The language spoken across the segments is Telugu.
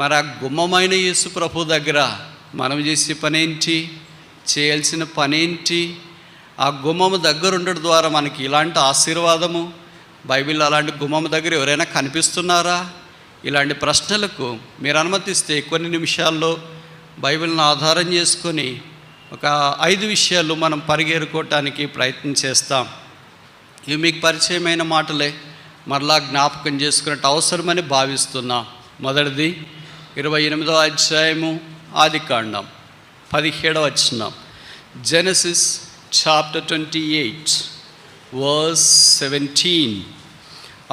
మరి ఆ గుమ్మమైన యేసు ప్రభు దగ్గర మనం చేసే పనేంటి, చేయాల్సిన పనేంటి? ఆ గుమ్మము దగ్గర ఉండడం ద్వారా మనకి ఇలాంటి ఆశీర్వాదము, బైబిల్లో అలాంటి గుమ్మము దగ్గర ఎవరైనా కనిపిస్తున్నారా? ఇలాంటి ప్రశ్నలకు మీరు అనుమతిస్తే కొన్ని నిమిషాల్లో బైబిల్ని ఆధారం చేసుకొని ఒక 5 విషయాలు మనం పరిగెరుకోవటానికి ప్రయత్నం చేస్తాం. ఇవి మీకు పరిచయమైన మాటలే, మరలా జ్ఞాపకం చేసుకున్నట్టు అవసరమని భావిస్తున్నాం. మొదటిది 28వ అధ్యాయము ఆదికాండం 17వ వచనం. Genesis chapter 28 verse 17.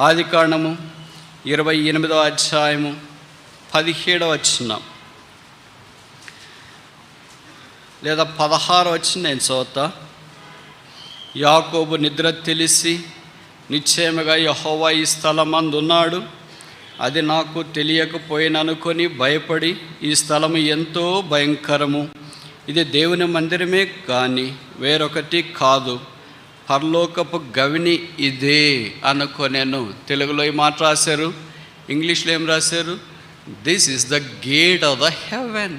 ఆదికాండము 28వ అధ్యాయము 17వ వచనం లేదా 16వ వచనం నేను చదువుతా. యాకోబు నిద్ర తెలిసి నిశ్చయముగా యెహోవా ఈ స్థలమందు ఉన్నాడు, అది నాకు తెలియకపోయిననుకొని భయపడి, ఈ స్థలము ఎంతో భయంకరము, ఇది దేవుని మందిరమే కానీ వేరొకటి కాదు, పరలోకపు గవిని ఇదే అనుకొనెను. తెలుగులో ఈ మాట రాశారు, ఇంగ్లీష్లో ఏం రాశారు? This is the gate of the heaven.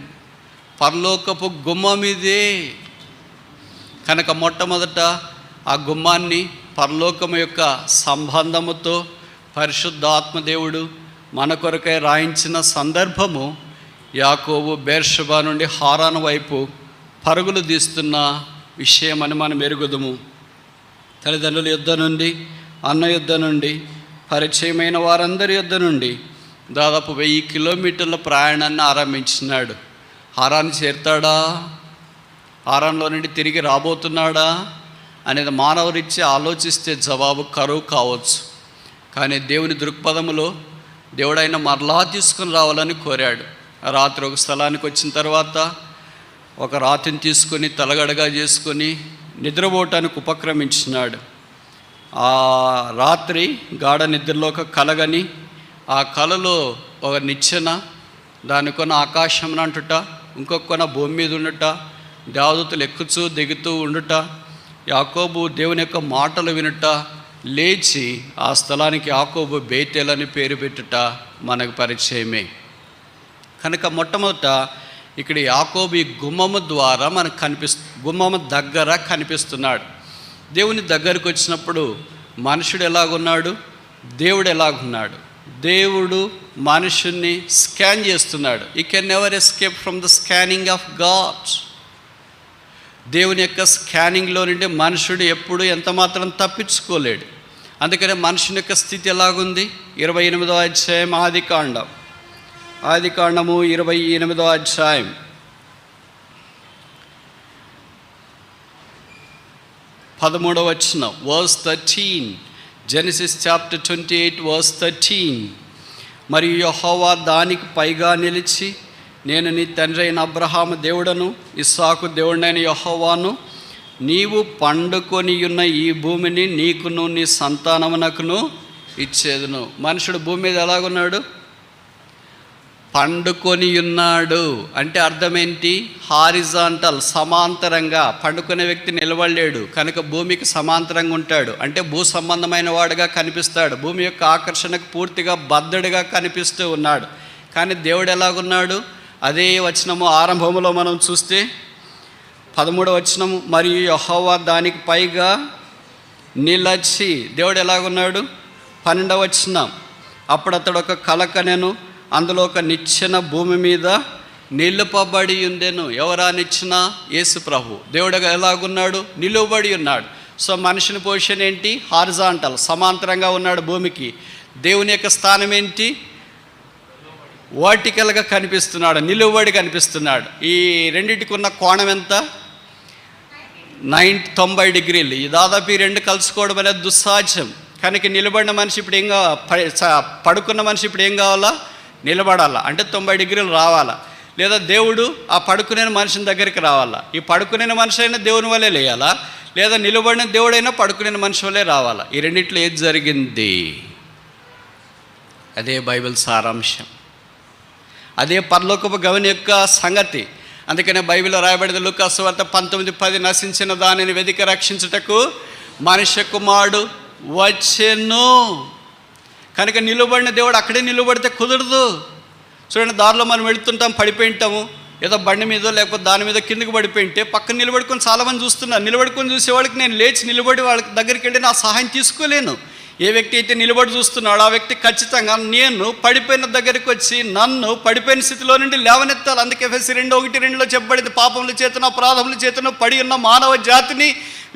పరలోకపు గుమ్మం ఇదే. కనుక మొట్టమొదట ఆ గుమ్మాన్ని పరలోకము యొక్క సంబంధముతో పరిశుద్ధాత్మదేవుడు మన కొరకై రాయించిన సందర్భము, యాకోబు బెర్షెబా నుండి హారాను వైపు పరుగులు తీస్తున్న విషయమని మనం ఎరుగుదుము. తల్లిదండ్రుల యుద్ధ నుండి, అన్న యుద్ధ నుండి, పరిచయమైన వారందరి యుద్ధ నుండి దాదాపు 1000 కిలోమీటర్ల ప్రయాణాన్ని ఆరంభించినాడు. హారాన్ని చేరుతాడా, హారాన్లో నుండి తిరిగి రాబోతున్నాడా అనేది మానవరిచ్చి ఆలోచిస్తే జవాబు కరువు కావచ్చు. కానీ దేవుని దృక్పథములో దేవుడైన మరలా తీసుకుని రావాలని కోరాడు. రాత్రి ఒక స్థలానికి వచ్చిన తర్వాత ఒక రాతిని తీసుకొని తలగడగా చేసుకొని నిద్రపోవటానికి ఉపక్రమించినాడు. ఆ రాత్రి గాఢ నిద్రలో ఒక కలగని, ఆ కలలో ఒక నిచ్చెన, దాని కొన ఆకాశం అంటుట, ఇంకొక కొన భూమి మీద ఉండుట, దేవదూతలు ఎక్కుతూ దిగుతూ ఉండుట, యాకోబు దేవుని యొక్క మాటలు వినుట, లేచి ఆ స్థలానికి యాకోబు బేతేల్ అని పేరు పెట్టుట మనకు పరిచయమే. కనుక మొట్టమొదట ఇక్కడ యాకోబు ఈ గుమ్మము ద్వారా మనకు గుమ్మము దగ్గర కనిపిస్తున్నాడు. దేవుని దగ్గరకు వచ్చినప్పుడు మనుషుడు ఎలాగున్నాడు, దేవుడు ఎలాగున్నాడు? దేవుడు మనుషుణ్ణి స్కాన్ చేస్తున్నాడు. You can never escape from the scanning of God. దేవుని యొక్క స్కానింగ్లో నుండి మనుషుడు ఎప్పుడు ఎంత మాత్రం తప్పించుకోలేడు. అందుకనే మనుషుని యొక్క స్థితి ఎలాగుంది? 28వ అధ్యాయం ఆదికాండము 28వ అధ్యాయం 13వ వచనం, వర్స్ 13. Genesis chapter 28 verse 13. మరియు యెహోవా దానికి పైగా నిలిచి, నేను నీ తండ్రి అయిన అబ్రహాము దేవుడను, ఇస్సాకు దేవుడైన యెహోవాను, నీవు పండుకొని ఉన్న ఈ భూమిని నీకును నీ సంతానమునకును ఇచ్చేదును. మనుషుడు భూమి మీద ఎలాగున్నాడు? పండుకొని ఉన్నాడు. అంటే అర్థమేంటి? హారిజాంటల్, సమాంతరంగా. పండుకునే వ్యక్తి నిలబడలేడు కనుక భూమికి సమాంతరంగా ఉంటాడు. అంటే భూ సంబంధమైన వాడుగా కనిపిస్తాడు. భూమి యొక్క ఆకర్షణకు పూర్తిగా బద్ధుడిగా కనిపిస్తూ ఉన్నాడు. కానీ దేవుడు ఎలాగున్నాడు? అదే వచనము ఆరంభంలో మనం చూస్తే 13వ వచనము, మరియు యెహోవా దానికి పైగా నిలచి. దేవుడు ఎలాగున్నాడు? 12వ వచనం, అప్పుడు అతడు ఒక కల కనెను, అందులో ఒక నిచ్చెన భూమి మీద నిలుపబడి ఉండెను. ఎవరా నిచ్చెన? యేసు ప్రభు. దేవుడు ఎలాగున్నాడు? నిలువబడి ఉన్నాడు. సో మనుషుని పొజిషన్ ఏంటి? హారిజాంటల్, సమాంతరంగా ఉన్నాడు భూమికి. దేవుని యొక్క స్థానం ఏంటి? వర్టికల్గా కనిపిస్తున్నాడు, నిలువబడి కనిపిస్తున్నాడు. ఈ రెండింటికి ఉన్న కోణం ఎంత? 90 డిగ్రీలు. ఈ దాదాపు ఈ రెండు కలుసుకోవడం అనేది దుస్సాధ్యం. కనుక నిలబడిన మనిషి ఇప్పుడు ఏం పడుకున్న మనిషి ఇప్పుడు ఏం కావాలా? నిలబడాలా, అంటే 90 డిగ్రీలు రావాలా. లేదా దేవుడు ఆ పడుకునే మనిషిని దగ్గరికి రావాలా. ఈ పడుకునే మనిషి అయినా దేవుని వల్లే లేయాలా, లేదా నిలబడిన దేవుడైనా పడుకునే మనిషి వల్లే రావాలా. ఈ రెండిట్లో ఏది జరిగింది? అదే బైబిల్ సారాంశం, అదే పరలోకపు గవిని యొక్క సంగతి. అందుకనే బైబిల్లో రాయబడింది లూకా సువార్త 19:10, నశించిన దానిని వెదికి రక్షించుటకు మనుష్య కుమారుడు వచ్చెను. కనుక నిలబడిన దేవుడు అక్కడే నిలబడితే కుదరదు. చూడండి, దారిలో మనం వెళుతుంటాం, పడిపోయి ఉంటాము, ఏదో బండి మీదో లేకపోతే దాని మీద కిందకి పడిపోయింటే పక్కన నిలబడుకొని చాలామంది చూస్తున్నారు. నిలబడుకొని చూసేవాళ్ళకి నేను లేచి నిలబడి వాళ్ళకి దగ్గరికి వెళ్ళి నా సహాయం తీసుకోలేను. ఏ వ్యక్తి అయితే నిలబడి చూస్తున్నాడో ఆ వ్యక్తి ఖచ్చితంగా నేను పడిపోయిన దగ్గరికి వచ్చి నన్ను పడిపోయిన స్థితిలో నుండి లేవనెత్తాలి. అందుకే ఎఫెసీ 2:1-2 చెప్పబడింది, పాపముల చేతను అపరాధముల చేతను పడి ఉన్న మానవ జాతిని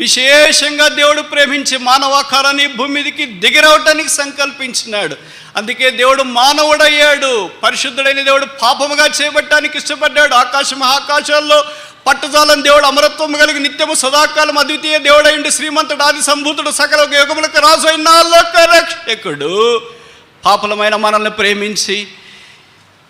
విశేషంగా దేవుడు ప్రేమించి మానవాకారాన్ని భూమి మీదకి దిగిరవటానికి సంకల్పించినాడు. అందుకే దేవుడు మానవుడయ్యాడు. పరిశుద్ధుడైన దేవుడు పాపముగా చేయబట్టానికి ఇష్టపడ్డాడు. ఆకాశ మహాకాశాల్లో పట్టుజాలని దేవుడు అమరత్వం కలిగి నిత్యము సదాకాలం అద్వితీయ దేవుడైండి, శ్రీమంతుడు, ఆది సంభూతుడు, సకల యుగములకు రాజు అయిన లోక రక్షకుడు పాపలమైన మనల్ని ప్రేమించి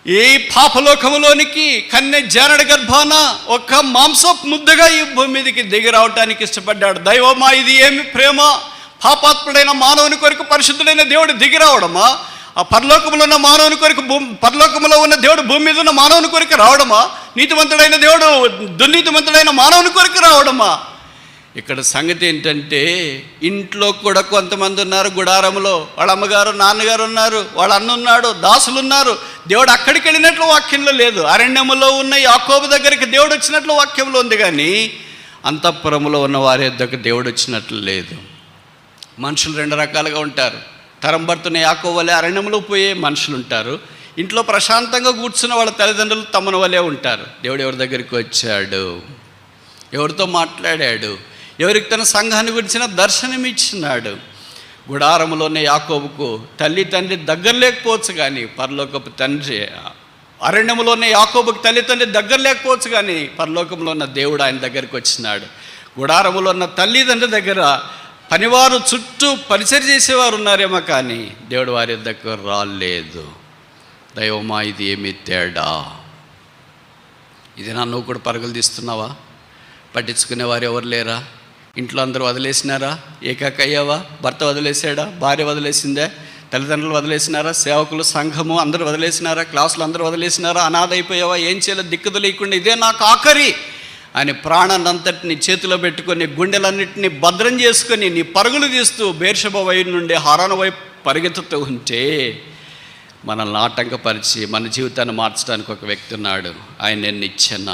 ఈ పాపలోకములోనికి కన్య జానడి గర్భాన ఒక మాంసపు ముద్దగా ఈ భూమి మీదకి దిగి రావటానికి ఇష్టపడ్డాడు. దైవమా, ఇది ఏమి ప్రేమ! పాపాత్ముడైన మానవుని కొరకు పరిశుద్ధుడైన దేవుడు దిగి రావడమా? ఆ పరలోకములో ఉన్న మానవుని కొరకు పరలోకములో ఉన్న దేవుడు భూమి మీద ఉన్న మానవుని కొరకు రావడమా? నీతిమంతుడైన దేవుడు దుర్నీతిమంతుడైన మానవుని కొరకు రావడమా? ఇక్కడ సంగతి ఏంటంటే, ఇంట్లో కూడా కొంతమంది ఉన్నారు, గుడారంలో వాళ్ళ అమ్మగారు నాన్నగారు ఉన్నారు, వాళ్ళ అన్న ఉన్నాడు, దాసులు ఉన్నారు. దేవుడు అక్కడికి వెళ్ళినట్లు వాక్యంలో లేదు. అరణ్యములో ఉన్న యాకోబు దగ్గరికి దేవుడు వచ్చినట్లు వాక్యంలో ఉంది, కానీ అంతఃపురములో ఉన్న వారి యొద్దకు దేవుడు వచ్చినట్లు లేదు. మనుషులు రెండు రకాలుగా ఉంటారు. తరం భర్తనే యాకోబు వలె అరణ్యంలో పోయే మనుషులు ఉంటారు. ఇంట్లో ప్రశాంతంగా కూర్చున్న వాళ్ళ తల్లిదండ్రులు తమను వలె ఉంటారు. దేవుడు ఎవరి దగ్గరికి వచ్చాడు, ఎవరితో మాట్లాడాడు, ఎవరికి తన సంఘాన్ని గురించిన దర్శనం ఇచ్చినాడు. గుడారములోనే యాకోబుకు తల్లి తండ్రి దగ్గర లేకపోవచ్చు, కానీ పరలోకపు తండ్రి, అరణ్యములోనే యాకోబుకు తల్లి తండ్రి దగ్గర లేకపోవచ్చు, కానీ పరలోకంలో ఉన్న దేవుడు ఆయన దగ్గరికి వచ్చినాడు. గుడారములో ఉన్న తల్లిదండ్రుల దగ్గర పనివారు చుట్టూ పరిచయం చేసేవారు ఉన్నారేమో, కానీ దేవుడు వారి దగ్గర రాలేదు. దైవమా, ఇది ఏమి తేడా! ఇది నువ్వు కూడా పరుగులు తీస్తున్నావా? పట్టించుకునేవారు ఎవరు లేరా? ఇంట్లో అందరూ వదిలేసినారా? ఏకాక అయ్యావా? భర్త వదిలేసాడా? భార్య వదిలేసిందే? తల్లిదండ్రులు వదిలేసినారా? సేవకులు, సంఘము అందరూ వదిలేసినారా? క్లాసులు అందరూ వదిలేసినారా? అనాథ అయిపోయావా? ఏం చేయలేదు, దిక్కుదు లేకుండా ఇదే నాకు ఆఖరి అని ప్రాణాన్ని అంతటిని చేతిలో పెట్టుకొని గుండెలన్నింటినీ భద్రం చేసుకొని నీ పరుగులు తీస్తూ బేర్షెబా వైపు నుండి హారాను వైపు పరిగెత్తుతూ ఉంటే మనల్ని ఆటంకపరిచి మన జీవితాన్ని మార్చడానికి ఒక వ్యక్తి ఉన్నాడు. ఆయన నిచ్చెన,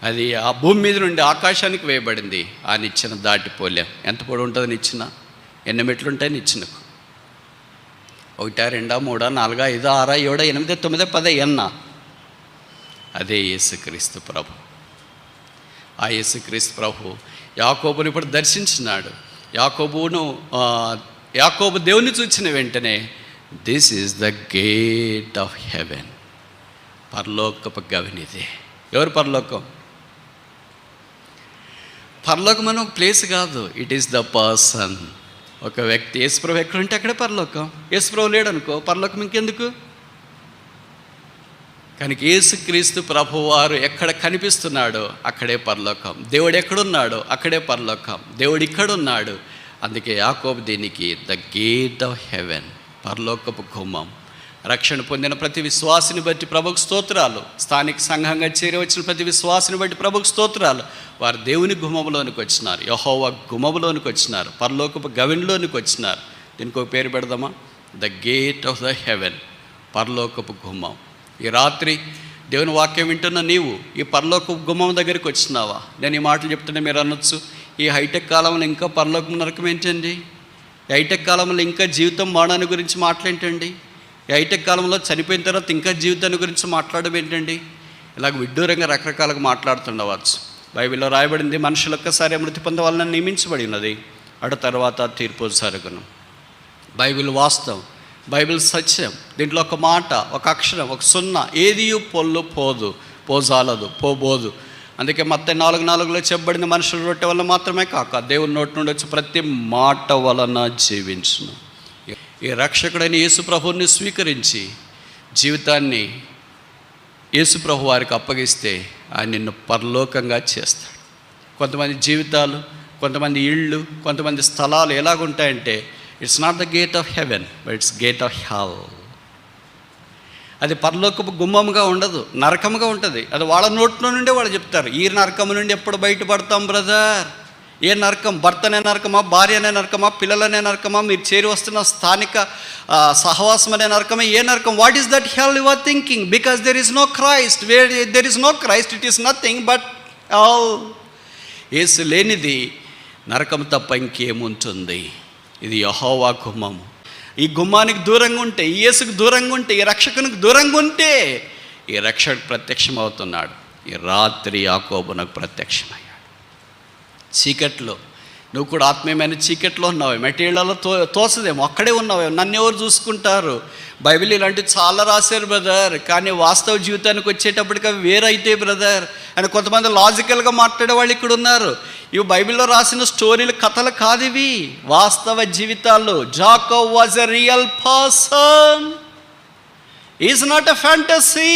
అది ఆ భూమి మీద నుండి ఆకాశానికి వేయబడింది. ఆ నిచ్చెన దాటిపోలేం. ఎంత పొడి ఉంటుంది నిచ్చెన? ఎన్ని మెట్లు ఉంటాయి నిచ్చెనకు? 1, 2, 3, 4, 5, 6, 7, 8, 9, 10 ఎన్న. అదే యేసుక్రీస్తు ప్రభు. ఆ యేసుక్రీస్తు ప్రభు యాకోబుని ఇప్పుడు దర్శించినాడు. యాకోబు దేవుని చూచిన వెంటనే, this is the gate of haven, పరలోకపు గవినిదే. ఎవరు పరలోకం? పరలోకం అనే ఒక ప్లేస్ కాదు, ఇట్ ఈస్ ద పర్సన్. ఒక వ్యక్తి. యేసుప్రభు ఎక్కడుంటే అక్కడే పరలోకం. యేసుప్రభు లేడనుకో పరలోకం ఇంకెందుకు? కనుక యేసుక్రీస్తు ప్రభువారు ఎక్కడ కనిపిస్తున్నాడో అక్కడే పరలోకం. దేవుడు ఎక్కడున్నాడో అక్కడే పరలోకం. దేవుడు ఇక్కడున్నాడు. అందుకే యాకోబు దీనికి ద గేట్ ఆఫ్ హెవెన్, పరలోకపు గుమ్మం. రక్షణ పొందిన ప్రతి విశ్వాసిని బట్టి ప్రభుకు స్తోత్రాలు. స్థానిక సంఘంగా చేరి వచ్చిన ప్రతి విశ్వాసిని బట్టి ప్రభుకు స్తోత్రాలు. వారు దేవుని గుమ్మములోనికి వచ్చినారు, యెహోవా గుమ్మములోనికి వచ్చినారు, పరలోకపు గవిన్లోనికి వచ్చినారు. దీనికి ఒక పేరు పెడదామా? The gate of the heaven, పరలోకపు గుమ్మం. ఈ రాత్రి దేవుని వాక్యం వింటున్న నీవు ఈ పరలోకపు గుమ్మం దగ్గరికి వచ్చినావా? నేను ఈ మాటలు చెప్తుంటే మీరు అనొచ్చు, ఈ హైటెక్ కాలంలో ఇంకా పరలోకం నరకం ఏంటండి? ఈ హైటెక్ కాలంలో ఇంకా జీవితం మానాన్ని గురించి మాట్లాడేంటండి? ఈ హైటెక్ కాలంలో చనిపోయిన తర్వాత ఇంకా జీవితాన్ని గురించి మాట్లాడడం ఏంటండి? ఇలాగ విడ్డూరంగా రకరకాలుగా మాట్లాడుతుండవచ్చు. బైబిల్లో రాయబడింది, మనుషులు ఒక్కసారి మృతి పొందవాలని నియమించబడి ఉన్నది, అటు తర్వాత తీర్పు జరుగును. బైబిల్ వాస్తవం, బైబిల్ సత్యం. దీంట్లో ఒక మాట, ఒక అక్షరం, ఒక సున్నా ఏది పొల్లు పోదు, పోజాలదు, పోబోదు. అందుకే మత్తయి 4:4 చెప్పబడిన మనుషుల రొట్టె వల్ల మాత్రమే కాక దేవుని నోటి నుండి వచ్చి ప్రతి మాట వలన జీవించును. ఈ రక్షకుడైన యేసు ప్రభువుని స్వీకరించి జీవితాన్ని యేసు ప్రభు వారికి అప్పగిస్తే ఆయన నిన్ను పరలోకంగా చేస్తాడు. కొంతమంది జీవితాలు, కొంతమంది ఇళ్ళు, కొంతమంది స్థలాలు ఎలాగుంటాయంటే, it's not the gate of heaven but it's gate of hell. అది పరలోకపు గుమ్మముగా ఉండదు, నరకముగా ఉంటుంది. అది వాళ్ళ నోట్లో నుండే వాళ్ళు చెప్తారు, ఈ నరకము నుండి ఎప్పుడు బయటపడతాం బ్రదర్, ఏ నరకం? భర్తనే నరకమా, భార్యనే నరకమా, పిల్లలనే నరకమా, మీరు చేరి వస్తున్న స్థానిక సహవాసం అనే నరకమే? ఏ నరకం? What is that hell you are thinking? Because there is no Christ. Where there is no Christ, it is nothing but all. యేసు లేనిది నరకం తప్ప ఇంకేముంటుంది? ఇది యెహోవా గుమ్మము. ఈ గుమ్మానికి దూరంగా ఉంటే, ఈ యేసుకు దూరంగా ఉంటే, ఈ రక్షకునికి దూరంగా ఉంటే ఈ రక్షకుడు ప్రత్యక్షమవుతున్నాడు. ఈ రాత్రి యాకోబునకు ప్రత్యక్షమయ్యాడు. చీకట్లో నువ్వు కూడా ఆత్మీయమైన చీకట్లో ఉన్నావు, మెటీరియల్లో తోసదేమో, అక్కడే ఉన్నావు. నన్ను ఎవరు చూసుకుంటారు? బైబిల్ ఇలాంటివి చాలా రాశారు బ్రదర్, కానీ వాస్తవ జీవితానికి వచ్చేటప్పటికి అవి వేరైతే బ్రదర్ అని కొంతమంది లాజికల్గా మాట్లాడే వాళ్ళు ఇక్కడ ఉన్నారు. ఇవి బైబిల్లో రాసిన స్టోరీలు, కథలు కాదు, ఇవి వాస్తవ జీవితాలు. Jacob was a real person. Is not a fantasy,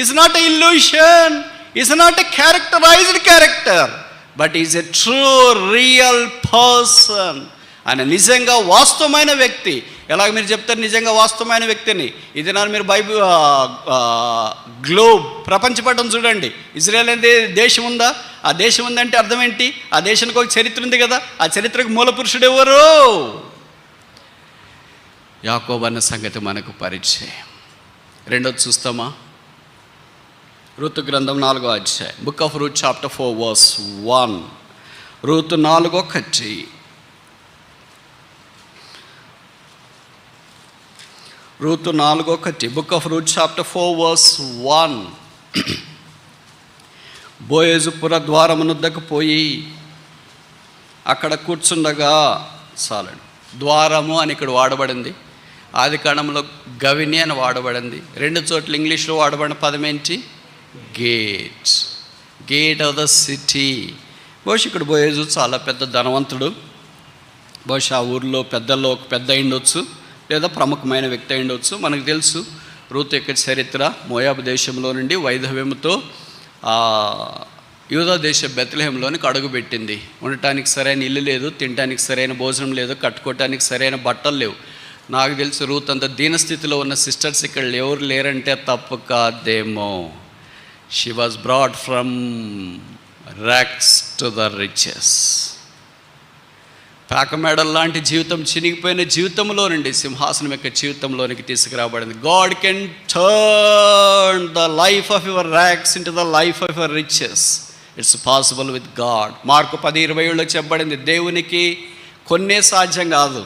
is not a illusion, is not a characterised character, but is a true real person. ఆయన నిజంగా వాస్తవమైన వ్యక్తి. ఎలాగ మీరు చెప్తారు నిజంగా వాస్తవమైన వ్యక్తిని? ఇది నా మీరు బైబిల్ గ్లోబ్ ప్రపంచపటం చూడండి. ఇజ్రాయెల్ అనే దేశం ఉందా? ఆ దేశం ఉందంటే అర్థం ఏంటి? ఆ దేశానికి ఒక చరిత్ర ఉంది కదా. ఆ చరిత్రకు మూల పురుషుడు ఎవరు? యాకోబు అన్న సంగతి మనకు పరిచయం. రెండోది చూస్తామా? రూతు గ్రంథం 4వ అధ్యాయం, book of Ruth chapter 4 verse 1. Ruth 4:1. Ruth 4:1, book of Ruth chapter 4 verse 1. బోయేజు పురద్వారమునొద్దకు పోయి అక్కడ కూర్చుండగా, చాలండి, ద్వారము అని ఇక్కడ వాడబడింది. ఆది కాండంలో గవిని అని వాడబడింది. 2 చోట్ల ఇంగ్లీష్లో వాడబడిన పదం ఏంటి? Gate. Gate of the city. బహుశా ఇక్కడ బోయేజు చాలా పెద్ద ధనవంతుడు. బహుశా ఆ ఊరిలో పెద్దల్లో ఒక పెద్ద అయిండొచ్చు, లేదా ప్రముఖమైన వ్యక్తి అయిండొచ్చు. మనకు తెలుసు రూతు యొక్క చరిత్ర. మోయాబు దేశంలో నుండి వైధవ్యంతో యూదా దేశ బెత్లెహేంలోనికి అడుగుపెట్టింది. ఉండటానికి సరైన ఇల్లు లేదు, తినడానికి సరైన భోజనం లేదు, కట్టుకోవటానికి సరైన బట్టలు లేవు. నాకు తెలుసు రూత్ అంత దీనస్థితిలో ఉన్న సిస్టర్స్ ఇక్కడ ఎవరు లేరంటే తప్పు కాదేమో. She was brought from rags to the riches. పాకమేడల్ లాంటి జీవితం, చినిగిపోయిన జీవితంలో నుండి సింహాసనం యొక్క జీవితంలోనికి తీసుకురాబడింది. God can turn the life of your rags into the life of your riches. It's possible with God. Mark 10:27 చెప్పబడింది, దేవునికి కొన్నే సాధ్యం కాదు,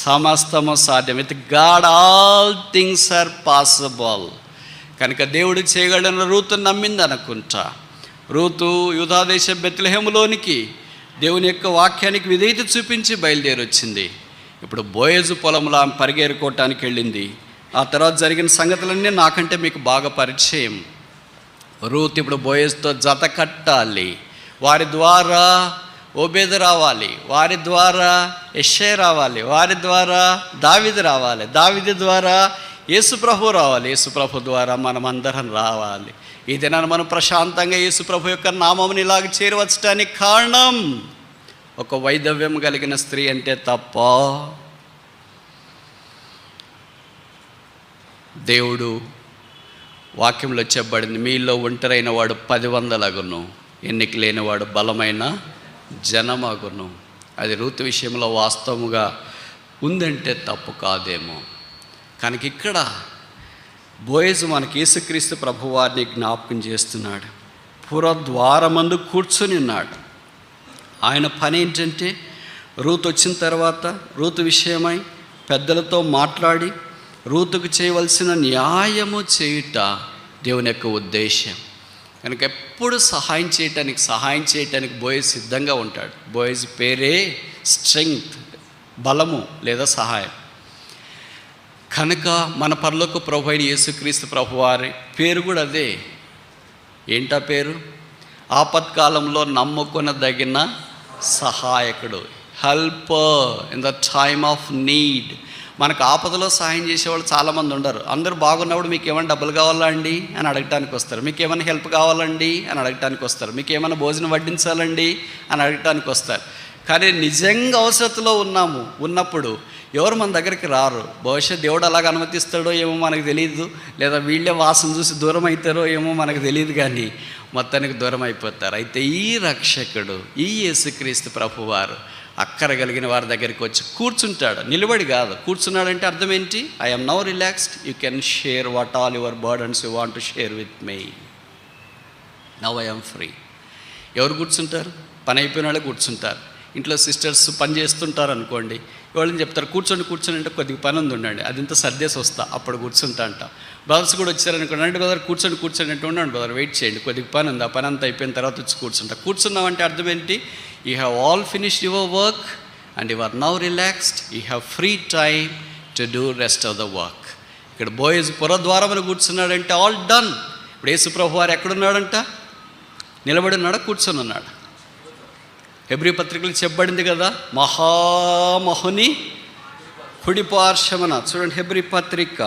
సమస్తము సాధ్యం. With God all things are possible. కనుక దేవుడు చేయగలన రూతు నమ్మింది అనుకుంటా. రూతు యూదాదేశ బెత్లెహేములోనికి దేవుని యొక్క వాక్యానికి విధేయత చూపించి బయలుదేరి వచ్చింది. ఇప్పుడు బోయేజు పొలంలో ఆమె పరిగెరుకోవటానికి వెళ్ళింది. ఆ తర్వాత జరిగిన సంగతులన్నీ నాకంటే మీకు బాగా పరిచయం. రూత్ ఇప్పుడు బోయేజుతో జత కట్టాలి. వారి ద్వారా ఓబేదు రావాలి, వారి ద్వారా యెషై రావాలి, వారి ద్వారా దావీదు రావాలి, దావీదు ద్వారా యేసుప్రభు రావాలి, యేసుప్రభు ద్వారా మనమందరం రావాలి. ఈ దినాన్ని మనం ప్రశాంతంగా యేసుప్రభు యొక్క నామముని ఇలాగ చేరవచ్చటానికి కారణం ఒక వైధవ్యం కలిగిన స్త్రీ అంటే తప్ప. దేవుడు వాక్యంలో చెప్పబడింది, మీలో ఒంటరైన వాడు 10,000 అగును, ఎన్నిక లేనివాడు బలమైన జనమగును. అది రూతు విషయంలో వాస్తవముగా ఉందంటే తప్పు కాదేమో. కనుక ఇక్కడ బోయేజు మనకి యేసుక్రీస్తు ప్రభువారిని జ్ఞాపకం చేస్తున్నాడు. పురద్వారమందు కూర్చొని ఉన్నాడు. ఆయన పని ఏంటంటే రూతు వచ్చిన తర్వాత రూతు విషయమై పెద్దలతో మాట్లాడి రూతుకు చేయవలసిన న్యాయము చేయుట దేవుని యొక్క ఉద్దేశం. కనుక ఎప్పుడు సహాయం చేయటానికి బోయేజు సిద్ధంగా ఉంటాడు. బోయేజు పేరే స్ట్రెంగ్త్, బలము లేదా సహాయం. కనుక మన పరలోక ప్రభు అయిన యేసుక్రీస్తు ప్రభువారి పేరు కూడా అదే. ఏంటా పేరు? ఆపత్కాలంలో నమ్ముకొనదగిన సహాయకుడు, helper in the time of need. మనకు ఆపదలో సహాయం చేసేవాళ్ళు చాలామంది ఉండరు. అందరూ బాగున్నప్పుడు మీకు ఏమైనా డబ్బులు కావాలా అండి అని అడగటానికి వస్తారు, మీకు ఏమైనా హెల్ప్ కావాలండి అని అడగటానికి వస్తారు, మీకు ఏమైనా భోజనం వడ్డించాలండి అని అడగటానికి వస్తారు. కానీ నిజంగా అవసరతలో ఉన్నప్పుడు ఎవరు మన దగ్గరికి రారు. బహుశా దేవుడు అలాగ అనుమతిస్తాడో ఏమో మనకు తెలియదు, లేదా వీళ్ళే వాసన చూసి దూరం అవుతారో ఏమో మనకు తెలియదు, కానీ మొత్తానికి దూరం అయిపోతారు. అయితే ఈ రక్షకుడు, ఈ యేసుక్రీస్తు ప్రభువారు అక్కరగలిగిన వారి దగ్గరికి వచ్చి కూర్చుంటాడు. నిలబడి కాదు, కూర్చున్నాడంటే అర్థం ఏంటి? I am now relaxed, you can share what all your burdens you want to share with me, now I am free. ఎవరు కూర్చుంటారు? పని అయిపోయిన వాళ్ళే కూర్చుంటారు. ఇంట్లో సిస్టర్స్ పని చేస్తుంటారు అనుకోండి, వాళ్ళని చెప్తారు కూర్చొని అంటే కొద్దిగా పని ఉండండి, అది ఇంత సర్దేసి వస్తా అప్పుడు కూర్చుంటా అంట. బ్రదర్స్ కూడా వచ్చారనుకోండి, అంటే బ్రదర్ కూర్చొని అంటే ఉండండి బ్రదర్, వెయిట్ చేయండి, కొద్దిగా పని ఉంది, ఆ పని అంతా అయిపోయిన తర్వాత వచ్చి కూర్చుంటా. కూర్చున్నామంటే అర్థం ఏంటి? You have all finished your work and you are now relaxed, you have free time to do rest of the work. ఇక్కడ బోయజ్ పురద్వారమును కూర్చున్నాడంటే ఆల్ డన్. ఇప్పుడు యేసు ప్రభు వారు ఎక్కడున్నాడంట? నిలబడి ఉన్నాడా, కూర్చొని ఉన్నాడు? హెబ్రీ పత్రికలు చెప్పబడింది కదా, మహామహుని కుడి పార్శ్వమున. చూడండి హెబ్రీ పత్రిక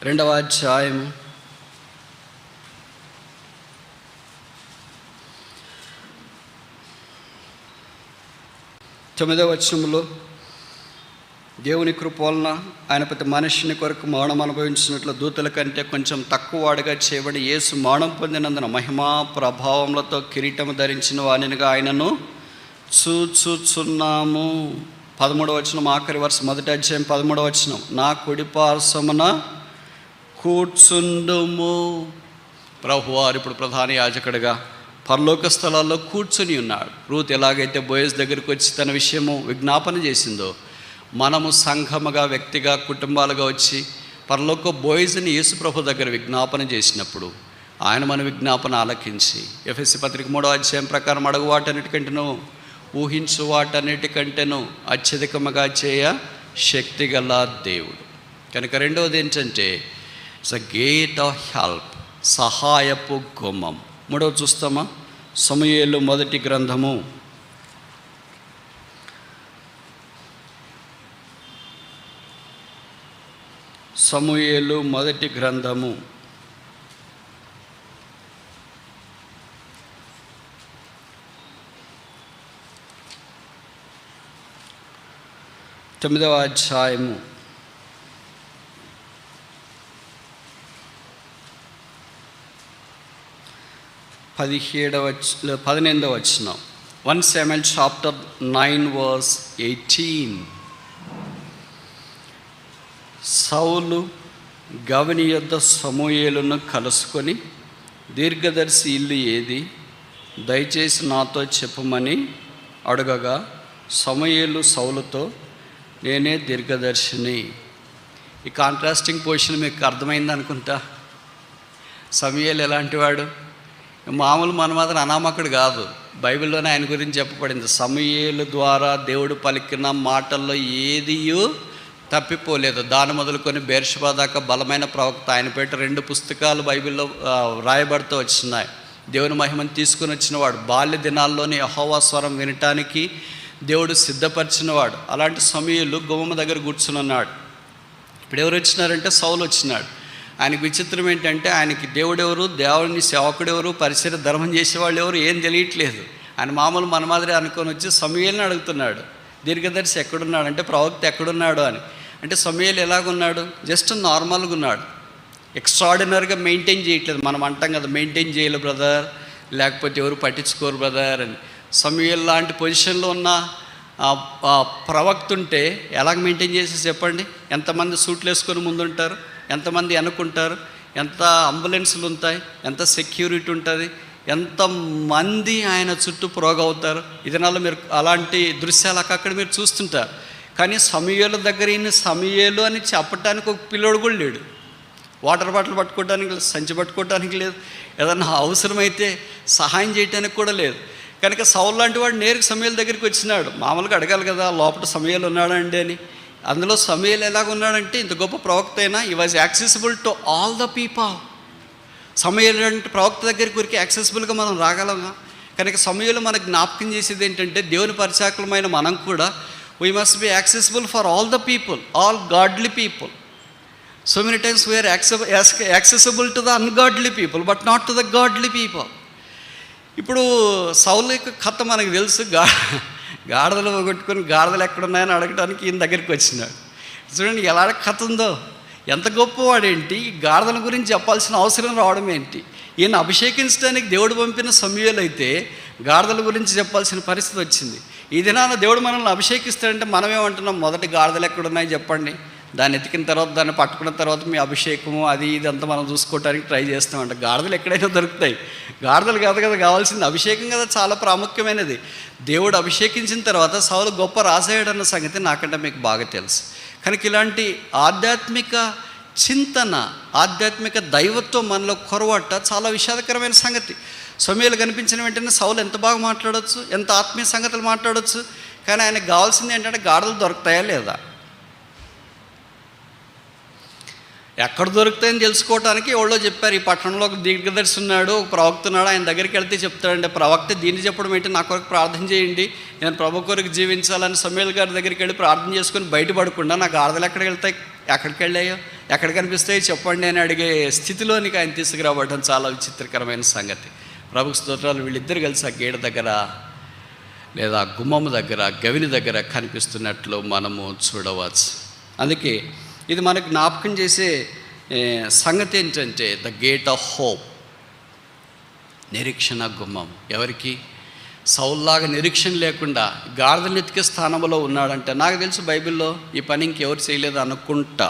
2వ అధ్యాయము 9వ వచనంలో, దేవుని కృప వలన ఆయన ప్రతి మనిషిని కొరకు మరణం అనుభవించినట్లు దూతల కంటే కొంచెం తక్కువ వాడిగా చేయబడి యేసు మరణం పొందినందున మహిమా ప్రభావములతో కిరీటము ధరించిన వానిగా ఆయనను చూచుచున్నాము. 13వ వచనం ఆఖరి వరుస, 1వ అధ్యాయం 13వ వచనం, నా కుడి పార్శ్వమున కూర్చుండుము. ప్రభువారు ఇప్పుడు ప్రధాన యాజకుడిగా పరలోక స్థలాల్లో కూర్చొని ఉన్నాడు. రూత్ ఎలాగైతే బోయజ్ దగ్గరికి వచ్చి తన విషయము విజ్ఞాపన చేసిందో, మనము సంఘముగా, వ్యక్తిగా, కుటుంబాలుగా వచ్చి పరలోక బోయజ్ని యేసు ప్రభు దగ్గర విజ్ఞాపన చేసినప్పుడు ఆయన మన విజ్ఞాపన ఆలకించి, ఎఫెసీ పత్రిక 3వ అధ్యాయం ప్రకారం అడుగు వాటన్నిటికంటేనూ ఊహించు వాటన్నిటికంటేనూ అత్యధికముగా చేయ శక్తి గల దేవుడు. కనుక రెండవది ఏంటంటే it's a gate of help, సహాయపు గుమ్మం. మూడవ చూస్తామా? సమూయేలు మొదటి గ్రంథము 9వ అధ్యాయము 18వ వచనం. 1 Samuel chapter 9 verse 18. సౌలు గవని యొద్ద సమూయేలును కలుసుకొని, దీర్ఘదర్శి ఇల్లు ఏది, దయచేసి నాతో చెప్పమని అడగగా, సమూయేలు సౌలుతో, నేనే దీర్ఘదర్శిని. ఈ కాంట్రాస్టింగ్ పొజిషన్ మీకు అర్థమైంది అనుకుంటా. సమూయేలు ఎలాంటివాడు? మామూలు మన మాత్రం అనామకుడు కాదు. బైబిల్లోనే ఆయన గురించి చెప్పబడింది. సమూయేలు ద్వారా దేవుడు పలికిన మాటల్లో ఏదియూ తప్పిపోలేదు. దాని మొదలుకొని బెర్షెబా దాకా బలమైన ప్రవక్త. ఆయన పేట 2 పుస్తకాలు బైబిల్లో రాయబడుతూ వచ్చినాయి. దేవుని మహిమను తీసుకుని వచ్చినవాడు, బాల్య దినాల్లోని యెహోవా స్వరం వినటానికి దేవుడు సిద్ధపరిచినవాడు. అలాంటి సమూయేలు గుమ్మం దగ్గర కూర్చుని ఉన్నాడు. ఇప్పుడు ఎవరు వచ్చినారంటే సౌలు వచ్చినాడు. ఆయనకు విచిత్రం ఏంటంటే, ఆయనకి దేవుడెవరు, దేవుని సేవకుడెవరు, పరిసర ధర్మం చేసేవాళ్ళు ఎవరు ఏం తెలియట్లేదు. ఆయన మామూలు మన మాదిరి అనుకొని వచ్చి సమూయేలుని అడుగుతున్నాడు, దీర్ఘదర్శి ఎక్కడున్నాడు అంటే, ప్రవక్త ఎక్కడున్నాడు అని. అంటే సమూయేలు ఎలాగున్నాడు? జస్ట్ నార్మల్గా ఉన్నాడు, ఎక్స్ట్రాడినరీగా మెయింటైన్ చేయట్లేదు. మనం అంటాం కదా, మెయింటైన్ చేయలేదు బ్రదర్, లేకపోతే ఎవరు పట్టించుకోరు బ్రదర్ అని. సమూయేలు లాంటి పొజిషన్లో ఉన్న ప్రవక్త ఉంటే ఎలాగ మెయింటైన్ చేసి చెప్పండి? ఎంతమంది సూట్లు వేసుకొని ముందుంటారు, ఎంతమంది అనుకుంటారు, ఎంత అంబులెన్సులు ఉంటాయి, ఎంత సెక్యూరిటీ ఉంటుంది, ఎంతమంది ఆయన చుట్టూ ప్రోగవుతారు. ఇదనాల్లో మీరు అలాంటి దృశ్యాలు అక్కడ మీరు చూస్తుంటారు. కానీ సమూయేలు దగ్గర ఈయన సమూయేలు అని చెప్పటానికి ఒక పిల్లోడు కూడా లేడు. వాటర్ బాటిల్ పట్టుకోవడానికి లేదు, సంచి పట్టుకోవడానికి లేదు, ఏదన్నా అవసరమైతే సహాయం చేయడానికి కూడా లేదు. కనుక సౌలు లాంటి వాడు నేరుగా సమూయేలు దగ్గరికి వచ్చినాడు. మామూలుగా అడగాలి కదా, లోపల సమూయేలు ఉన్నాడండి అని. అందులో సమూయేలు ఎలాగున్నాడంటే, ఇంత గొప్ప ప్రవక్త అయినా he was accessible to all the people. సమూయేలు అంటే ప్రవక్త దగ్గరికి ఊరికి యాక్సెసిబుల్గా మనం రాగలమా? కనుక సమయంలో మనకు జ్ఞాపకం చేసేది ఏంటంటే, దేవుని పరిచారకులమైన మనం కూడా we must be accessible for all the people, all godly people. So many times we are accessible to the ungodly people but not to the godly people. ఇప్పుడు సౌలు యొక్క కథ మనకు తెలుసు. గాడిదలు కొట్టుకొని గాడిదలు ఎక్కడున్నాయని అడగడానికి ఈయన దగ్గరికి వచ్చినాడు. చూడండి ఎలా కథ ఉందో, ఎంత గొప్పవాడేంటి, గాడిదల గురించి చెప్పాల్సిన అవసరం రావడం ఏంటి. ఈయన అభిషేకించడానికి దేవుడు పంపిన సమయాలు అయితే గాడిదల గురించి చెప్పాల్సిన పరిస్థితి వచ్చింది. ఈ దినాన దేవుడు మనల్ని అభిషేకిస్తాడంటే మనమేమంటున్నాం, మొదటి గాడిదలు ఎక్కడున్నాయి చెప్పండి, దాన్ని ఎతికిన తర్వాత దాన్ని పట్టుకున్న తర్వాత మీ అభిషేకము అది ఇదంతా మనం చూసుకోవడానికి ట్రై చేస్తామంట. గాడిదలు ఎక్కడైనా దొరుకుతాయి. గాడిదలు కాదు కదా కావాల్సింది, అభిషేకం కదా చాలా ప్రాముఖ్యమైనది. దేవుడు అభిషేకించిన తర్వాత సౌలు గొప్ప రాసేయడన్న సంగతి నాకంటే మీకు బాగా తెలుసు. కనుక ఇలాంటి ఆధ్యాత్మిక చింతన, ఆధ్యాత్మిక దైవత్వం మనలో కొరవట చాలా విషాదకరమైన సంగతి. సమయాలు కనిపించిన వెంటనే సౌలు ఎంత బాగా మాట్లాడవచ్చు, ఎంత ఆత్మీయ సంగతులు మాట్లాడవచ్చు. కానీ ఆయనకు కావాల్సింది ఏంటంటే గాడిదలు దొరుకుతాయా లేదా, ఎక్కడ దొరుకుతాయని తెలుసుకోవడానికి ఎవరో చెప్పారు. ఈ పట్టణంలో ఒక దీర్ఘదర్శి ఉన్నాడు, ఒక ప్రవక్త ఉన్నాడు, ఆయన దగ్గరికి వెళ్తే చెప్తాడంటే, ప్రవక్త దీన్ని చెప్పడం ఏంటి, నా కొరకు ప్రార్థన చేయండి, నేను ప్రభు కొరకు జీవించాలని సమూయేలు గారి దగ్గరికి వెళ్ళి ప్రార్థన చేసుకొని బయటపడకుండా నాకు గాడిదలు ఎక్కడికి వెళ్తాయి, ఎక్కడికి వెళ్ళాయో, ఎక్కడ కనిపిస్తాయో చెప్పండి అని అడిగే స్థితిలోనికి ఆయన తీసుకురావడం చాలా విచిత్రకరమైన సంగతి. ప్రభు స్తోత్రాలు. వీళ్ళిద్దరు కలిసి ఆ గేడ దగ్గర లేదా గుమ్మము దగ్గర గవిని దగ్గర కనిపిస్తున్నట్లు మనము చూడవచ్చు. అందుకే ఇది మనకు జ్ఞాపకం చేసే సంగతి ఏంటంటే ద గేట్ ఆఫ్ హోప్, నిరీక్షణ గుమ్మం. ఎవరికి? సౌల్లాగా నిరీక్షణ లేకుండా గాడిదలు ఎతికే స్థానంలో ఉన్నాడంటే, నాకు తెలుసు బైబిల్లో ఈ పని ఇంకెవరు చేయలేదు అనుకుంటా.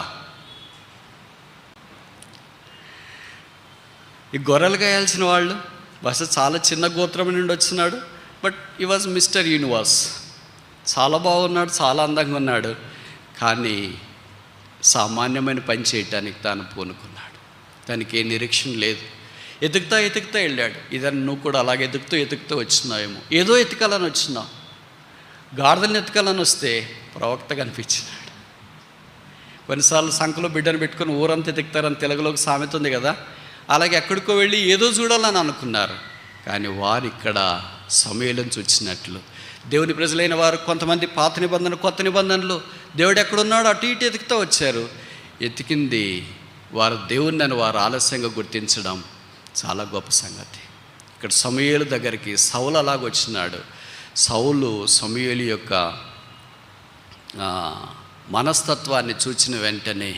ఈ గొర్రెలు గాయాల్సిన వాళ్ళు బహుశా చాలా చిన్న గోత్రం నుండి వచ్చినాడు, బట్ ఈ వాజ్ మిస్టర్ యూనివర్స్. చాలా బాగున్నాడు, చాలా అందంగా ఉన్నాడు, కానీ సామాన్యమైన పని చేయటానికి తాను పూనుకున్నాడు. దానికి ఏ నిరీక్షణ లేదు. ఎతుకుతా వెళ్ళాడు. ఇదని నువ్వు కూడా అలాగే ఎతుకుతూ వచ్చినావేమో, ఏదో ఎతకాలని వచ్చినావు. గాడిదలను ఎతకాలని వస్తే ప్రవక్త కనిపించినాడు. కొన్నిసార్లు సంఖలో బిడ్డను పెట్టుకుని ఊరంతా ఎతుకుతారని తెలుగులోకి సామెత ఉంది కదా, అలాగే ఎక్కడికో వెళ్ళి ఏదో చూడాలని అనుకున్నారు. కానీ వారు ఇక్కడ సమూయేలును చూచినట్లు దేవుని ప్రజలైన వారు కొంతమంది పాత నిబంధన కొత్త నిబంధనలు దేవుడు ఎక్కడున్నాడో అటు ఇటు ఎతుకుతూ వచ్చారు. ఎతికింది వారు దేవుణ్ణి అని వారు ఆలస్యంగా గుర్తించడం చాలా గొప్ప సంగతి. ఇక్కడ సమూయేలు దగ్గరికి సౌలు అలాగొచ్చినాడు. సౌలు సమూయేలు యొక్క మనస్తత్వాన్ని చూచిన వెంటనే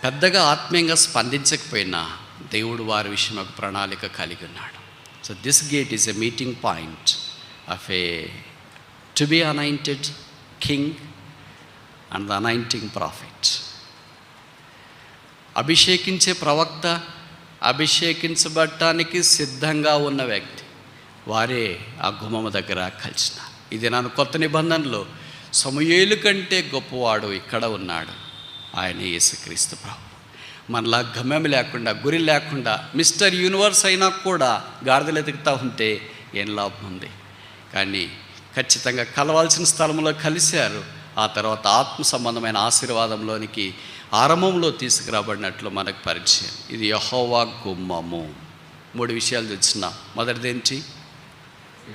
పెద్దగా ఆత్మీయంగా స్పందించకపోయినా దేవుడు వారి విషయం ఒక ప్రణాళిక కలిగి ఉన్నాడు. So this gate is a meeting point of a to be anointed king and the anointing prophet. అభిషేకించే ప్రవక్త, అభిషేకించబడటానికి సిద్ధంగా ఉన్న వ్యక్తి, వారే ఆ గుమ్మము దగ్గర కలిసిన. ఇది నన్ను కొత్త నిబంధనలో సమూయేలు కంటే గొప్పవాడు ఇక్కడ ఉన్నాడు, ఆయన యేసుక్రీస్తు ప్రభు. మనలా గమ్యం లేకుండా, గురి లేకుండా, మిస్టర్ యూనివర్స్ అయినా కూడా గాడిదలు ఎతుకుతూ ఉంటే ఏం లాభం ఉంది? కానీ ఖచ్చితంగా కలవాల్సిన స్థలంలో కలిశారు. ఆ తర్వాత ఆత్మ సంబంధమైన ఆశీర్వాదంలోనికి ఆరంభంలో తీసుకురాబడినట్లు మనకు పరిచయం. ఇది యెహోవా గుమ్మము. 3 విషయాలు తెచ్చిన. మొదటిది ఏంటి?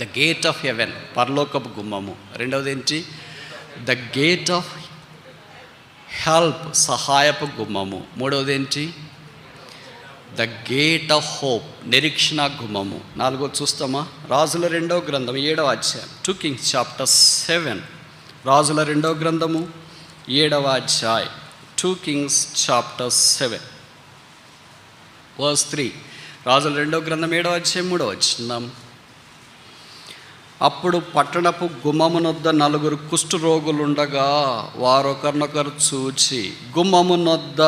ద గేట్ ఆఫ్ హెవెన్, పరలోకపు గుమ్మము. రెండవది ఏంటి? ద గేట్ ఆఫ్ హెల్ప్, సహాయపు గుమ్మము. మూడవది ఏంటి? ద గేట్ ఆఫ్ హోప్, నిరీక్షణ గుమ్మము. 4వది చూస్తామా? రాజుల 2వ గ్రంథం 7వ అధ్యాయం, 2 Kings chapter 7. రాజుల 2వ గ్రంథము 7వ అధ్యాయం, 2 Kings chapter 7 verse 3. రాజుల 2వ గ్రంథం 7వ అధ్యాయం 3వ వచనం. అప్పుడు పట్టణపు గుమ్మమునొద్ద 4 కుష్ఠరోగులుండగా వారొకరినొకరు చూచి, గుమ్మమునొద్ద,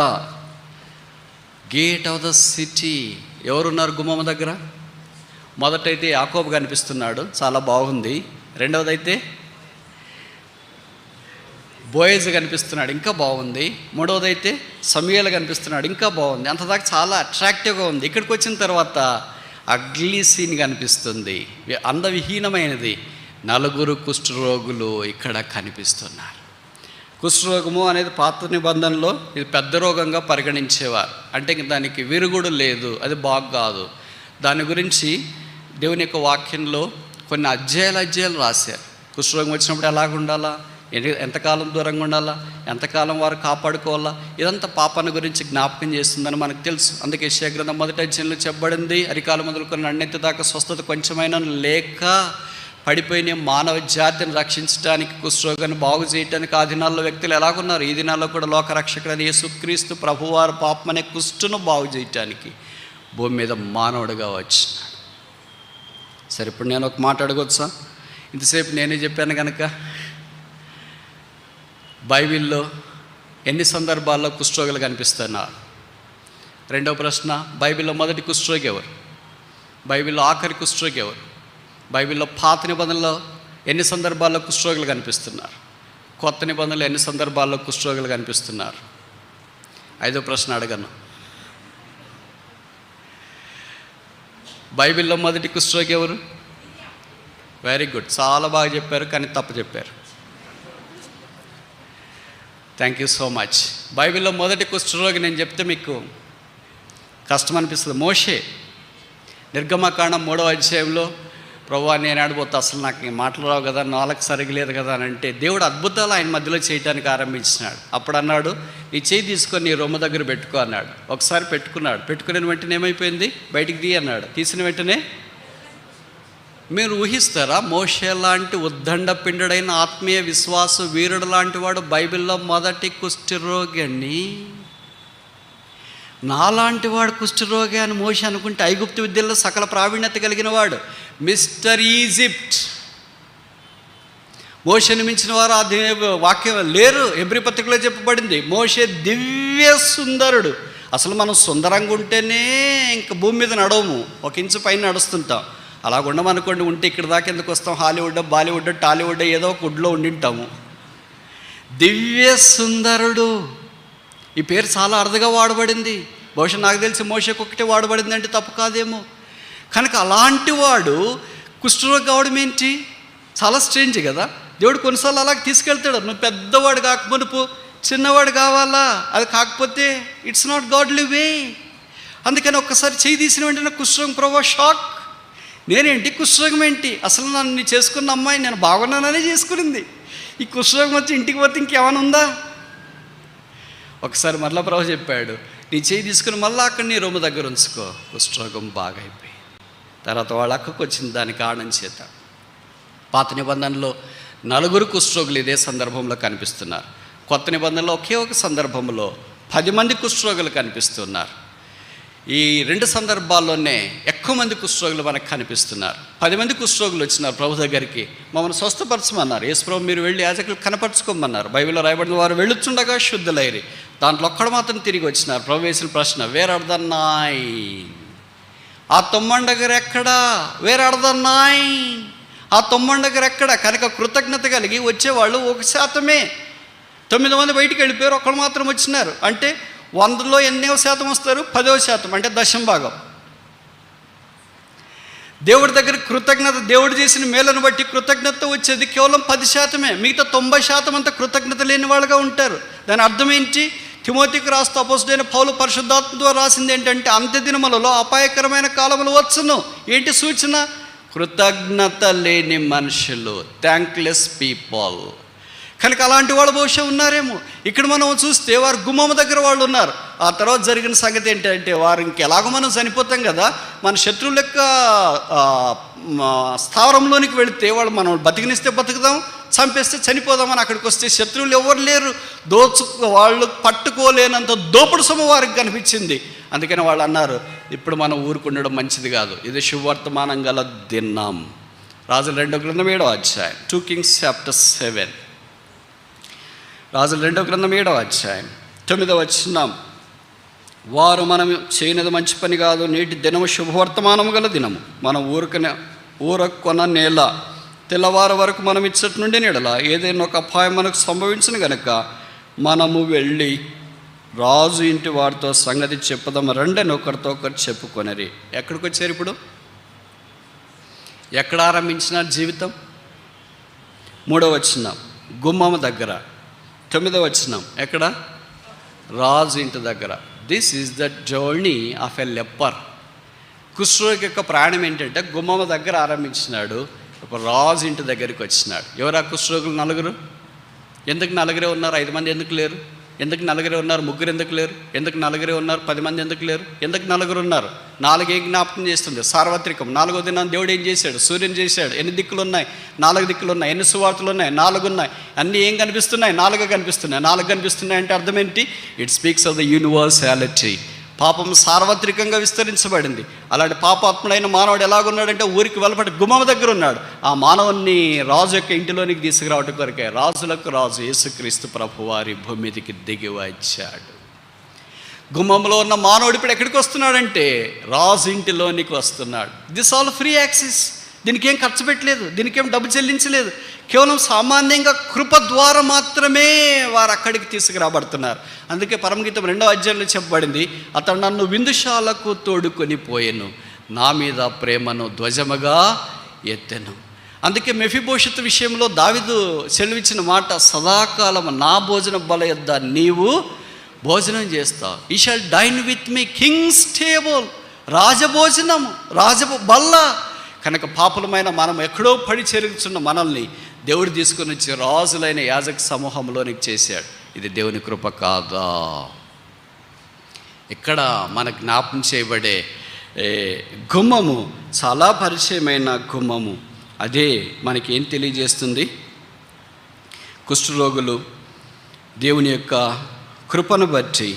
గేట్ ఆఫ్ ద సిటీ, ఎవరున్నారు గుమ్మము దగ్గర? మొదటైతే యాకోబు కనిపిస్తున్నాడు, చాలా బాగుంది. రెండవదైతే బోయజ్ కనిపిస్తున్నాడు, ఇంకా బాగుంది. మూడవదైతే సమూయేలు కనిపిస్తున్నాడు, ఇంకా బాగుంది. అంతదాకా చాలా అట్రాక్టివ్గా ఉంది. ఇక్కడికి వచ్చిన తర్వాత అగ్లీ సీన్ కనిపిస్తుంది, అందవిహీనమైనది. 4 కుష్ఠరోగులు ఇక్కడ కనిపిస్తున్నారు. కుష్ఠరోగము అనేది పాత నిబంధనలో ఇది పెద్ద రోగంగా పరిగణించేవారు. అంటే దానికి విరుగుడు లేదు, అది బాగు కాదు. దాని గురించి దేవుని యొక్క వాక్యంలో కొన్ని అధ్యాయాలు రాశారు. కుష్ఠరోగం వచ్చినప్పుడు ఎలాగ ఉండాలా, ఎంతకాలం దూరంగా ఉండాలా, ఎంతకాలం వారు కాపాడుకోవాలా, ఇదంతా పాపాన్ని గురించి జ్ఞాపకం చేస్తుందని మనకు తెలుసు. అందుకే యెషయా గ్రంథం 1వ అధ్యాయంలో చెప్పబడింది, అరికాలు మొదలుకొని నన్నెత్తి దాకా స్వస్థత కొంచెమైనా లేక పడిపోయిన మానవ జాతిని రక్షించడానికి, కుష్ఠరోగాన్ని బాగు చేయడానికి ఆ దినాల్లో వ్యక్తులు ఎలాగున్నారు, ఈ దినాల్లో కూడా లోకరక్షకుడైన యేసుక్రీస్తు ప్రభువారు పాపం అనే కుష్ఠను బాగు చేయటానికి భూమి మీద మానవుడిగా వచ్చినాడు. సరే, ఇప్పుడు నేను ఒక మాట అడగొచ్చా? ఇంతసేపు నేనే చెప్పాను కనుక, బైబిల్లో ఎన్ని సందర్భాల్లో కుష్ఠరోగులు కనిపిస్తున్నారు? రెండవ ప్రశ్న, బైబిల్లో మొదటి కుష్ఠరోగి ఎవరు? బైబిల్లో ఆఖరి కుష్ఠరోగి ఎవరు? బైబిల్లో పాత నిబంధనలో ఎన్ని సందర్భాల్లో కుష్ఠరోగులు కనిపిస్తున్నారు? కొత్త నిబంధనలో ఎన్ని సందర్భాల్లో కుష్ఠరోగులు కనిపిస్తున్నారు? ఐదో ప్రశ్న అడగను, బైబిల్లో మొదటి కుష్ఠరోగి ఎవరు? వెరీ గుడ్, చాలా బాగా చెప్పారు, కానీ తప్పు చెప్పారు. Thank you so much. బైబిల్లో మొదటి కుష్ఠరోగి నేను చెప్తే మీకు కష్టం అనిపిస్తుంది. మోషే. నిర్గమకాండం 3వ అధ్యాయంలో, ప్రభువా నేను ఆడిపోతా, అసలు నాకు మాటలు రావు కదా, నాలుగు సరిగలేదు కదా అని అంటే, దేవుడు అద్భుతాలు ఆయన మధ్యలో చేయడానికి ఆరంభించినాడు. అప్పుడు అన్నాడు, నీ చేయి తీసుకొని నీ రొమ్మ దగ్గర పెట్టుకో అన్నాడు. ఒకసారి పెట్టుకున్నాడు. పెట్టుకునే వెంటనే ఏమైపోయింది? బయటికి తీ అన్నాడు. తీసిన వెంటనే, మీరు ఊహిస్తారా, మోషే లాంటి ఉద్దండ పిండుడైన ఆత్మీయ విశ్వాస వీరుడు లాంటి వాడు బైబిల్లో మొదటి కుష్ఠరోగి అండి. నాలాంటి వాడు కుష్ఠరోగి అని మోషే అనుకుంటే, ఐగుప్తు విద్యల్లో సకల ప్రావీణ్యత కలిగిన వాడు, మిస్టర్ ఈజిప్ట్. మోషేని మించిన వారు ఆ వాక్యం లేరు. హెబ్రీ పత్రికలో చెప్పబడింది, మోషే దివ్య సుందరుడు. అసలు మనం సుందరంగా ఉంటేనే ఇంక భూమి మీద నడవము, 1 ఇంచు పైన నడుస్తుంటాం. అలాగ ఉండమనుకోండి, ఉంటే ఇక్కడ దాకా ఎందుకు వస్తాం? హాలీవుడ్, బాలీవుడ్, టాలీవుడ్ ఏదో ఒక గుడ్లో ఉండింటాము. దివ్య సుందరుడు, ఈ పేరు చాలా అరుదుగా వాడబడింది. బహుశా నాకు తెలిసి మోషేకి ఒకటే వాడబడింది అంటే తప్పు కాదేమో. కనుక అలాంటి వాడు కుష్ఠరోగి కావడం ఏంటి? చాలా స్ట్రేంజ్ కదా. దేవుడు కొన్నిసార్లు అలాగ తీసుకెళ్తాడు. నువ్వు పెద్దవాడు కాకమునుపు చిన్నవాడు కావాలా, అది కాకపోతే ఇట్స్ నాట్ గాడ్లీ వే. అందుకని ఒక్కసారి చేయి తీసిన వెంటనే కుష్ఠరోగం, ప్రభు షాక్. నేనేంటి, కుష్ఠరోగం ఏంటి? అసలు నన్ను చేసుకున్న అమ్మాయి నేను బాగున్నాననే చేసుకునింది, ఈ కుష్ఠరోగం వచ్చి ఇంటికి పోతే ఇంకేమైనా ఉందా? ఒకసారి మరలా ప్రభు చెప్పాడు, నీ చేయి తీసుకుని మళ్ళీ అక్కడ నీ రొమ్మ దగ్గర ఉంచుకో. కుష్ఠరోగం బాగా అయిపోయి తర్వాత వాళ్ళ అక్కకు వచ్చింది దాని కారణం చేత. పాత నిబంధనలో 4 కుష్ఠరోగులు ఇదే సందర్భంలో కనిపిస్తున్నారు. కొత్త నిబంధనలో ఒకే ఒక సందర్భంలో 10 మంది కుష్ఠరోగులు కనిపిస్తున్నారు. ఈ 2 సందర్భాల్లోనే ఎక్కువ మంది కుష్ఠరోగులు మనకు కనిపిస్తున్నారు. 10 మంది కుష్ఠరోగులు వచ్చినారు ప్రభు దగ్గరికి, మమ్మల్ని స్వస్థపరచమన్నారు. యేసు ప్రభు మీరు వెళ్ళి యాజకులు కనపరచుకోమన్నారు. బైబిల్లో రాయబడిన వారు వెళ్ళుచుండగా శుద్ధులైరి. దాంట్లో ఒక్కడు మాత్రం తిరిగి వచ్చినారు. ప్రభు వేసిన ప్రశ్న, వేర్ ఆర్ ద 9? ఆ 9 దగ్గర ఎక్కడా? Where are the 9? ఆ 9 దగ్గర ఎక్కడ? కనుక కృతజ్ఞత కలిగి వచ్చేవాళ్ళు 1%. 9 మంది బయటికి వెళ్ళిపోయారు, ఒకడు మాత్రం వచ్చినారు. అంటే 100లో ఎన్నో శాతం వస్తారు? 10%, అంటే 10%. దేవుడి దగ్గర కృతజ్ఞత, దేవుడు చేసిన మేలను బట్టి కృతజ్ఞత వచ్చేది కేవలం 10%. మిగతా 90% అంతా కృతజ్ఞత లేని వాళ్ళుగా ఉంటారు. దాని అర్థం ఏంటి? తిమోతికి రాస్తూ అపోస్తలుడైన పౌలు పరిశుద్ధాత్మ ద్వారా రాసింది ఏంటంటే, అంత్య దినములలో అపాయకరమైన కాలములు వచ్చును. ఏంటి సూచన? కృతజ్ఞత లేని మనుషులు, థ్యాంక్లెస్ పీపుల్. కనుక అలాంటి వాళ్ళు బహుశా ఉన్నారేమో. ఇక్కడ మనం చూస్తే వారు గుమ్మం దగ్గర వాళ్ళు ఉన్నారు. ఆ తర్వాత జరిగిన సంగతి ఏంటంటే, వారు ఇంకెలాగో మనం చనిపోతాం కదా, మన శత్రువుల యొక్క స్థావరంలోనికి వెళితే వాళ్ళు మనం బతికినిస్తే బతుకుదాం, చంపేస్తే చనిపోదామని అక్కడికి వస్తే శత్రువులు ఎవరు లేరు, వాళ్ళు పట్టుకోలేనంత దోపుడు సొమ్ము వారికి కనిపించింది. అందుకని వాళ్ళు అన్నారు, ఇప్పుడు మనం ఊరుకుండడం మంచిది కాదు, ఇది శుభవర్తమానం గల దినం. రాజుల 2వ గ్రంథం 7వ అధ్యాయం, 2 Kings chapter 7. రాజుల 2వ గ్రంథం 7వ అధ్యాయం 9వ వచనం, వారు మనం చేయనిది మంచి పని కాదు, నేటి దినము శుభవర్తమానము గల దినము, మనం ఊరకొన నేల తెల్లవారు వరకు మనం ఇచ్చటి నుండి నీడల ఏదైనా ఒక అపాయం మనకు సంభవించిన గనక మనము వెళ్ళి రాజు ఇంటి వారితో సంగతి చెప్పుదాము రండి అని ఒకరితో ఒకరు చెప్పుకొనరి. ఎక్కడికి వచ్చారు ఇప్పుడు? ఎక్కడ ఆరంభించిన జీవితం? 3వ వచనం గుమ్మము దగ్గర, 9వ వచనం ఎక్కడ? రాజు ఇంటి దగ్గర. This is the journey of a leper. కుష్ఠరోగి యొక్క ప్రయాణం ఏంటంటే గుమ్మం దగ్గర ఆరంభించినాడు, ఒక రాజు ఇంటి దగ్గరికి వచ్చినాడు. ఎవరు ఆ కుష్ఠరోగులు? నలుగురు. ఎందుకు నలుగురే ఉన్నారు? 5 మంది ఎందుకు లేరు? ఎందుకు నలుగురే ఉన్నారు? 3 ఎందుకు లేరు? ఎందుకు నలుగురే ఉన్నారు? 10 మంది ఎందుకు లేరు? ఎందుకు నలుగురు ఉన్నారు? 4 ఏం జ్ఞాపకం చేస్తుంది? సార్వత్రికం. 4వ దినాన్ని దేవుడు ఏం చేశాడు? సూర్యుని చేశాడు. ఎన్ని దిక్కులు ఉన్నాయి? 4 దిక్కులు ఉన్నాయి. ఎన్ని సువార్తలు ఉన్నాయి? 4 ఉన్నాయి. అన్నీ ఏం కనిపిస్తున్నాయి? 4 కనిపిస్తున్నాయి. 4 కనిపిస్తున్నాయి అంటే అర్థం ఏంటి? It speaks of the universality. పాపం సార్వత్రికంగా విస్తరించబడింది. అలాంటి పాపాత్ముడైన మానవుడు ఎలాగున్నాడంటే ఊరికి వెలుపటి గుమ్మం దగ్గర ఉన్నాడు. ఆ మానవుని రాజు యొక్క ఇంటిలోనికి తీసుకురావడం కొరకే రాజులకు రాజు యేసుక్రీస్తు ప్రభు వారి భూమి మీదకి దిగి వచ్చాడు. గుమ్మంలో ఉన్న మానవుడు ఇప్పుడు ఎక్కడికి వస్తున్నాడంటే రాజు ఇంటిలోనికి వస్తున్నాడు. This all free access. దీనికి ఏం ఖర్చు పెట్టలేదు, దీనికి ఏం డబ్బు చెల్లించలేదు. కేవలం సామాన్యంగా కృప ద్వారా మాత్రమే వారు అక్కడికి తీసుకురాబడుతున్నారు. అందుకే పరమగీతం 2వ అధ్యాయంలో చెప్పబడింది, అతడు నన్ను విందుశాలకు తోడుకొని పోయెను, నా మీద ప్రేమను ధ్వజముగా ఎత్తెను. అందుకే మెఫీబోషెతు విషయంలో దావీదు సెలవిచ్చిన మాట, సదాకాలం నా భోజన బల యొద్ద నీవు భోజనం చేస్తావు. He shall dine with me, king's table, రాజభోజనము, బల్ల. కనుక పాపులమైన మనం ఎక్కడో పడి చెరుగుతున్న మనల్ని దేవుడు తీసుకొని వచ్చి రాజులైన యాజక సమూహంలోనికి చేశాడు. ఇది దేవుని కృప కాదా? ఇక్కడ మన జ్ఞాపం చేయబడే గుమ్మము చాలా పరిచయమైన గుమ్మము. అదే మనకి ఏం తెలియజేస్తుంది? కుష్ఠరోగులు దేవుని యొక్క కృపను బట్టి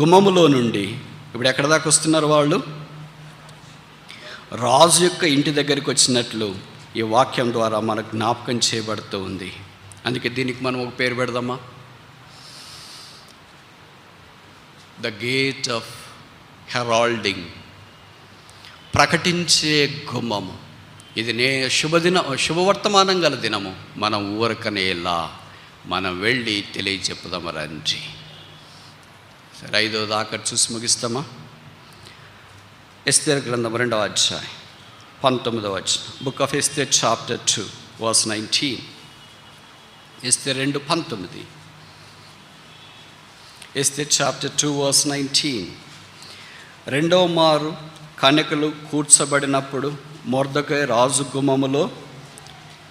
గుమ్మములో నుండి ఇప్పుడు ఎక్కడ దాకా వస్తున్నారు? వాళ్ళు రాజు యొక్క ఇంటి దగ్గరికి వచ్చినట్లు ఈ వాక్యం ద్వారా మనకు జ్ఞాపకం చేయబడుతూ ఉంది. అందుకే దీనికి మనం ఒక పేరు పెడదామా? ద గేట్ ఆఫ్ హెరాల్డింగ్, ప్రకటించే గుమ్మము. ఇది శుభవర్తమానం గల దినము. మనం ఊరకనేలా మనం వెళ్ళి తెలియచెప్పుదాం రండి. సరే, 5వ దాకా చూసి ముగిస్తామా? ఎస్తేరు గ్రంథం 2వ అధ్యాయం 19వ వచనం. Book of Esther chapter 2 verse 19. Esther 2:19. Esther chapter 2 verse 19. 2వ మారు కన్యకలు కూర్చబడినప్పుడు మొర్దెకై రాజు గుమ్మములో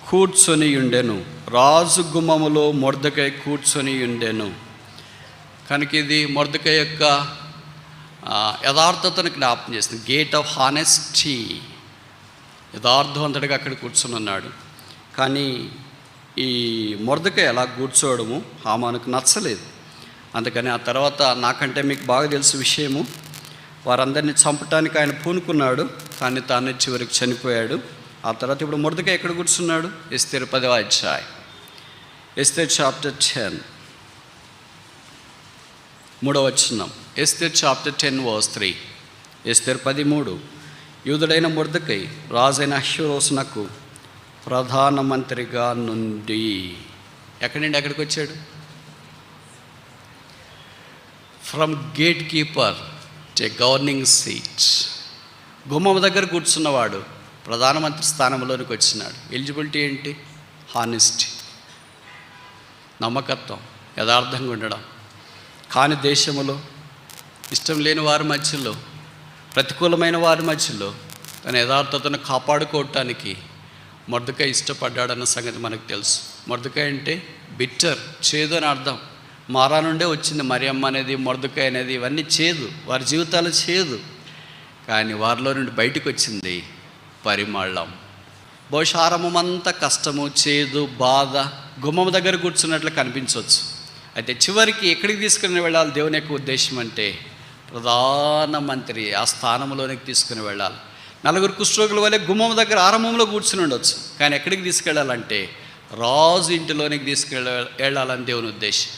కూర్చొని ఉండెను. రాజు గుమ్మములో మొర్దెకై కూర్చొని ఉండెను. కనుక ఇది మొర్దెకై యొక్క యథార్థతను జ్ఞాపం చేస్తుంది. Gate of honesty. యథార్థవంతుడిగా అక్కడ కూర్చొని ఉన్నాడు. కానీ ఈ మొర్దెకై ఎలా కూర్చోవడము హామానుకు నచ్చలేదు. అందుకని ఆ తర్వాత, నాకంటే మీకు బాగా తెలుసు విషయము, వారందరినీ చంపటానికి ఆయన పూనుకున్నాడు, కానీ తానే చివరికి చనిపోయాడు. ఆ తర్వాత ఇప్పుడు మొర్దెకై ఎక్కడ కూర్చున్నాడు? ఎస్తేరు 10వ అధ్యాయం. ఎస్తేర్ చాప్టర్ 10 3వ వచనం. Esther chapter 10 verse 3. ఎస్తేర్ 13. యూదుడైన మొర్దెకై రాజైన అహష్వేరోషునకు ప్రధానమంత్రిగా నుండి ఎక్కడి నుండి ఎక్కడికి వచ్చాడు? From gate keeper to governing seat. గుమ్మం దగ్గర కూర్చున్నవాడు ప్రధానమంత్రి స్థానంలోనికి వచ్చినాడు. ఎలిజిబిలిటీ ఏంటి? హానెస్టీ, నమ్మకత్వం, యథార్థంగా ఉండడం. కాని దేశంలో, ఇష్టం లేని వారి మధ్యలో, ప్రతికూలమైన వారి మధ్యలో తన యథార్థతను కాపాడుకోవటానికి మొర్దెకై ఇష్టపడ్డాడన్న సంగతి మనకు తెలుసు. మొర్దెకై అంటే బిట్టర్, చేదు అని అర్థం. మారా నుండే వచ్చింది మరియమ్మ అనేది, మొర్దెకై అనేది. ఇవన్నీ చేదు, వారి జీవితాలు చేదు. కానీ వారిలో నుండి బయటకు వచ్చింది పరిమళం. బహుశా ఆరంభమంతా కష్టము, చేదు, బాధ గుమ్మం దగ్గర కూర్చున్నట్లు కనిపించవచ్చు. అయితే చివరికి ఎక్కడికి తీసుకుని వెళ్ళాలి దేవుని యొక్క ఉద్దేశం అంటే ప్రధానమంత్రి ఆ స్థానంలోనికి తీసుకుని వెళ్ళాలి. 4 కుష్ఠరోగుల వలె గుమ్మం దగ్గర ఆరంభంలో కూర్చుని ఉండొచ్చు, కానీ ఎక్కడికి తీసుకెళ్ళాలంటే రాజు ఇంటిలోనికి వెళ్ళాలని దేవుని ఉద్దేశం.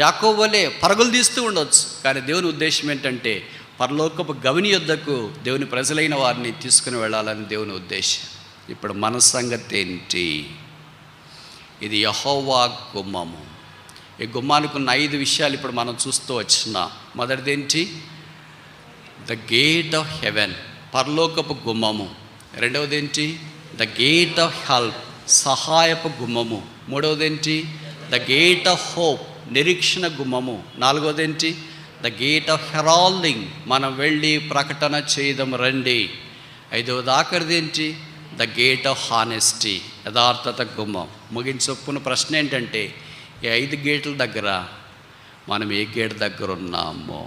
యాకోబు వలె పరుగులు తీస్తూ ఉండొచ్చు, కానీ దేవుని ఉద్దేశం ఏంటంటే పరలోకపు గవిని యొద్దకు దేవుని ప్రజలైన వారిని తీసుకుని వెళ్ళాలని దేవుని ఉద్దేశం. ఇప్పుడు మన సంగతి ఏంటి? ఇది యెహోవా గుమ్మము. ఈ గుమ్మానికి ఉన్న 5 విషయాలు ఇప్పుడు మనం చూస్తూ వచ్చిన. మొదటిది ఏంటి? ద గేట్ ఆఫ్ హెవెన్, పరలోకపు గుమ్మము. రెండవది ఏంటి? ద గేట్ ఆఫ్ హెల్ప్, సహాయపు గుమ్మము. మూడవది ఏంటి? ద గేట్ ఆఫ్ హోప్, నిరీక్షణ గుమ్మము. నాలుగవది ఏంటి? ద గేట్ ఆఫ్ హెరాల్డింగ్, మనం వెళ్ళి ప్రకటన చేయడం రండి. ఐదవది ఆఖరిది ఏంటి? ద గేట్ ఆఫ్ హానెస్టీ, యథార్థత గుమ్మం. ముగించొప్పున ప్రశ్న ఏంటంటే, ఈ 5 గేట్ల దగ్గర మనం ఏ గేట్ దగ్గర ఉన్నామో?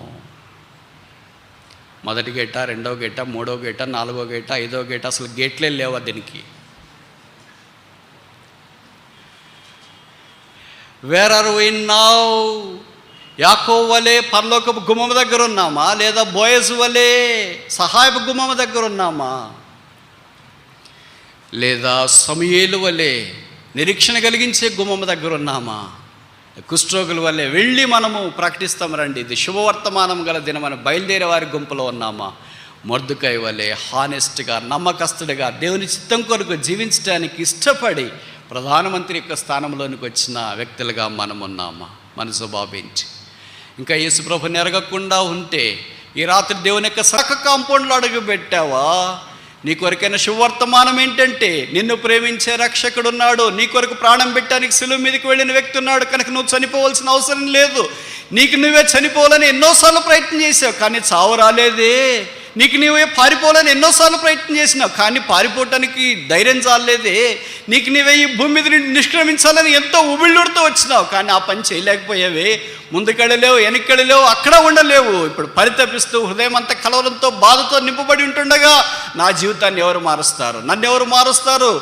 మొదటి గేట, రెండవ గేట, మూడవ గేట, నాలుగో గేట, 5వ గేట, అసలు గేట్లే లేవా దీనికి? Where are we now? యాకోబు వలె పరలోకపు గుమ్మం దగ్గర ఉన్నామా, లేదా బోయజు వలె సహాయపు గుమ్మం దగ్గర ఉన్నామా, లేదా సమూయేలు వలె నిరీక్షణ కలిగించే గుమ్మం దగ్గర ఉన్నామా? కుష్ఠరోగుల వల్లే వెళ్ళి మనము ప్రకటిస్తాం రండి, ఇది శుభవర్తమానం గల దినమని బయలుదేరే వారి గుంపులో ఉన్నామా? మొర్దుకై వలె హానెస్ట్గా, నమ్మకస్తుడిగా, దేవుని చిత్తం కొరకు జీవించడానికి ఇష్టపడి ప్రధానమంత్రి యొక్క స్థానంలోనికి వచ్చిన వ్యక్తులుగా మనం ఉన్నామా? మనసు భావించి ఇంకా యేసుప్రభుని ఎరగకుండా ఉంటే ఈ రాత్రి దేవుని యొక్క సక కాంపౌండ్లో అడుగు పెట్టావా? నీ కొరకైన శుభవర్తమానం ఏంటంటే, నిన్ను ప్రేమించే రక్షకుడు ఉన్నాడు, నీ కొరకు ప్రాణం పెట్టడానికి శిలువ మీదకి వెళ్ళిన వ్యక్తి ఉన్నాడు, కనుక నువ్వు చనిపోవాల్సిన అవసరం లేదు. నీకు నువ్వే చనిపోవాలని ఎన్నోసార్లు ప్రయత్నం చేసావు, కానీ చావు రాలేదే. నీకు నీవే పారిపోవాలని ఎన్నోసార్లు ప్రయత్నం చేసినావు, కానీ పారిపోవటానికి ధైర్యం చాలేదే. నీకు నీవే ఈ భూమి మీద నిష్క్రమించాలని ఎంతో ఉబిళ్ళుడుతూ వచ్చినావు, కానీ ఆ పని చేయలేకపోయావే. ముందుకెళ్ళలేవు, వెనక్కెళ్ళలేవు, అక్కడ ఉండలేవు. ఇప్పుడు పరితపిస్తూ హృదయం అంతా కలవరంతో, బాధతో నింపబడి ఉంటుండగా నా జీవితాన్ని ఎవరు మారుస్తారు? నన్ను ఎవరు మారుస్తారు?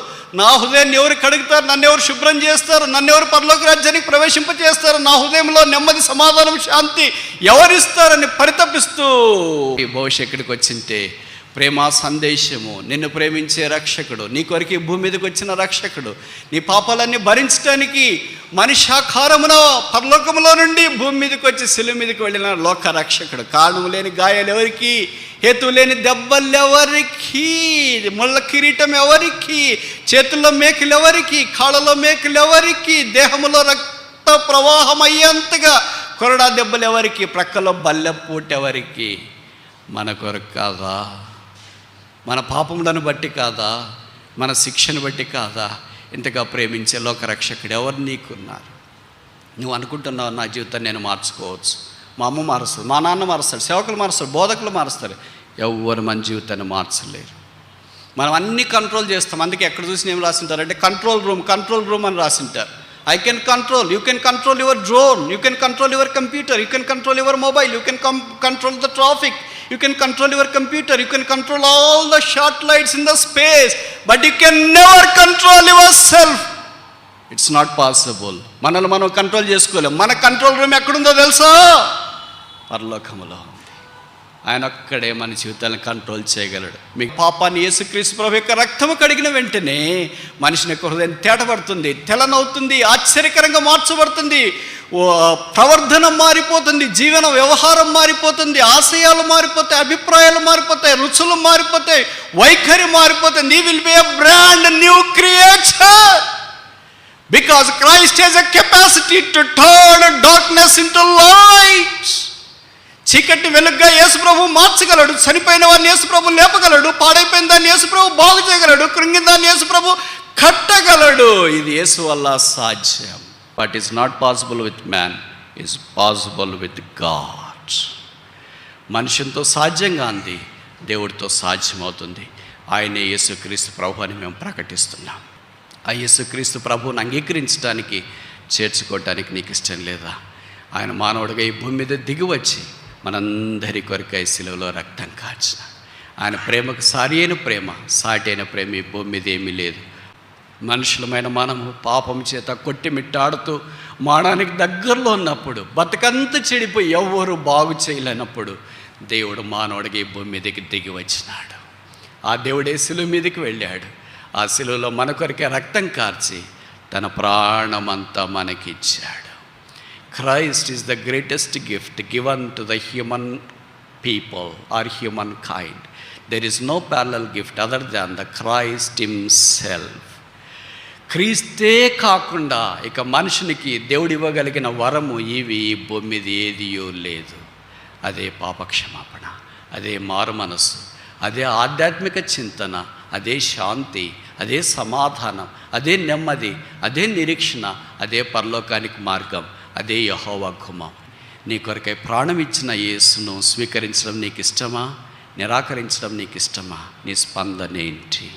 నా హృదయాన్ని ఎవరు కడుగుతారు? నన్ను ఎవరు శుభ్రం చేస్తారు? నన్ను ఎవరు పరలోక రాజ్యానికి ప్రవేశింపచేస్తారు? నా హృదయంలో నెమ్మది, సమాధానం, శాంతి ఎవరిస్తారని పరితపిస్తూ ఈ భవిష్యత్తుకి వచ్చింటే ప్రేమ సందేశము, నిన్ను ప్రేమించే రక్షకుడు, నీ కొరకు ఈ భూమి మీదకి వచ్చిన రక్షకుడు, నీ పాపాలన్నీ భరించడానికి మనిషాకారమున పరలోకములో నుండి భూమి మీదకి వచ్చి శిలువ మీదకి వెళ్ళిన లోక రక్షకుడు. కారణం లేని గాయాలు ఎవరికి? హేతు లేని దెబ్బలు ఎవరికి? ముళ్ళ కిరీటం ఎవరికి? చేతుల్లో మేకులు ఎవరికి? కాళ్ళలో మేకులు ఎవరికి? దేహములో రక్త ప్రవాహం అయ్యేంతగా కొరడా దెబ్బలు ఎవరికి? ప్రక్కలో బల్లెపూట ఎవరికి? మన కొరకు కాదా? మన పాపములను బట్టి కాదా? మన శిక్షను బట్టి కాదా? ఇంతగా ప్రేమించే లోకరక్షకుడు ఎవరు నీకున్నారు? నువ్వు అనుకుంటున్నావు నా జీవితాన్ని నేను మార్చుకోవచ్చు, మా అమ్మ మారుస్తుంది, మా నాన్న మారుస్తాడు, సేవకులు మారుస్తారు, బోధకులు మారుస్తారు. ఎవరు మన జీవితాన్ని మార్చలేరు. మనం అన్నీ కంట్రోల్ చేస్తాం. అందుకే ఎక్కడ చూసినా ఏం రాసింటారు అంటే కంట్రోల్ రూమ్ అని రాసింటారు. I can control, you can control your drone, you can control your computer, you can control your mobile, you can control the traffic, you can control your computer, you can control all the satellites in the space, but you can never control yourself. It's not possible. మనల్ని మనం కంట్రోల్ చేసుకోలేం. మన కంట్రోల్ రూమ్ ఎక్కడుందో తెలుసా? పరలోకములో. ఆయన ఒక్కడే మన జీవితాలను కంట్రోల్ చేయగలడు. మీ పాపాన్ని యేసుక్రీస్తు ప్రభు యొక్క రక్తము కడిగిన వెంటనే మనిషిని యొక్క హృదయం తేటపడుతుంది, తెలనవుతుంది, ఆశ్చర్యకరంగా మార్చబడుతుంది, ప్రవర్ధన మారిపోతుంది, జీవన వ్యవహారం మారిపోతుంది, ఆశయాలు మారిపోతాయి, అభిప్రాయాలు మారిపోతాయి, రుచులు మారిపోతాయి, వైఖరి మారిపోతుంది. He will be a brand new creature because Christ has a capacity to turn darkness into light. చీకటి వెలుగుగా యేసుప్రభు మార్చగలడు. చనిపోయిన వారిని యేసుప్రభు లేపగలడు. పాడైపోయిన దాన్ని యేసుప్రభు బాగు చేయగలడు. కృంగిన దాన్ని యేసుప్రభు కట్టగలడు. ఇది యేసు వల్ల సాధ్యం. But is not possible with man, is possible with God. మనుషులతో సాధ్యంగా అంది దేవుడితో సాధ్యమవుతుంది. ఆయనే యేసుక్రీస్తు ప్రభు అని మేము ప్రకటిస్తున్నాం. ఆ యేసుక్రీస్తు ప్రభువుని అంగీకరించడానికి, చేర్చుకోవటానికి నీకు ఇష్టం లేదా? ఆయన మానవుడిగా ఈ భూమి మీద దిగి వచ్చి మనందరి కొరకై శిలువలో రక్తం కార్చిన ఆయన ప్రేమకు సాటి అయిన ప్రేమ ఈ భూమి మీద ఏమీ లేదు. మనుషులమైన మనము పాపం చేత కొట్టిమిట్టాడుతూ మానానికి దగ్గరలో ఉన్నప్పుడు, బతుకంత చెడిపోయి ఎవ్వరూ బాగు చేయలేనప్పుడు దేవుడు మానవుడికి ఈ భూమి మీదకి దిగి వచ్చినాడు. ఆ దేవుడే శిలువ మీదకి వెళ్ళాడు. ఆ శిలువలో మన కొరకే రక్తం కార్చి తన ప్రాణమంతా మనకిచ్చాడు. Christ is the greatest gift given to the human people or humankind. There is no parallel gift other than the Christ himself. క్రీస్తే కాకుండా ఇక మనుషునికి దేవుడు ఇవ్వగలిగిన వరము ఇవి ఈ భూమి మీద ఏదియో లేదు. అదే పాపక్షమాపణ, అదే మారు మనసు, అదే ఆధ్యాత్మిక చింతన, అదే శాంతి, అదే సమాధానం, అదే నెమ్మది, అదే నిరీక్షణ, అదే పరలోకానికి మార్గం, అదే యెహోవా గుమ్మం. నీ కొరకై ప్రాణం ఇచ్చిన యేసును స్వీకరించడం నీకు ఇష్టమా? నిరాకరించడం నీకు ఇష్టమా? నీ స్పందన ఏంటి?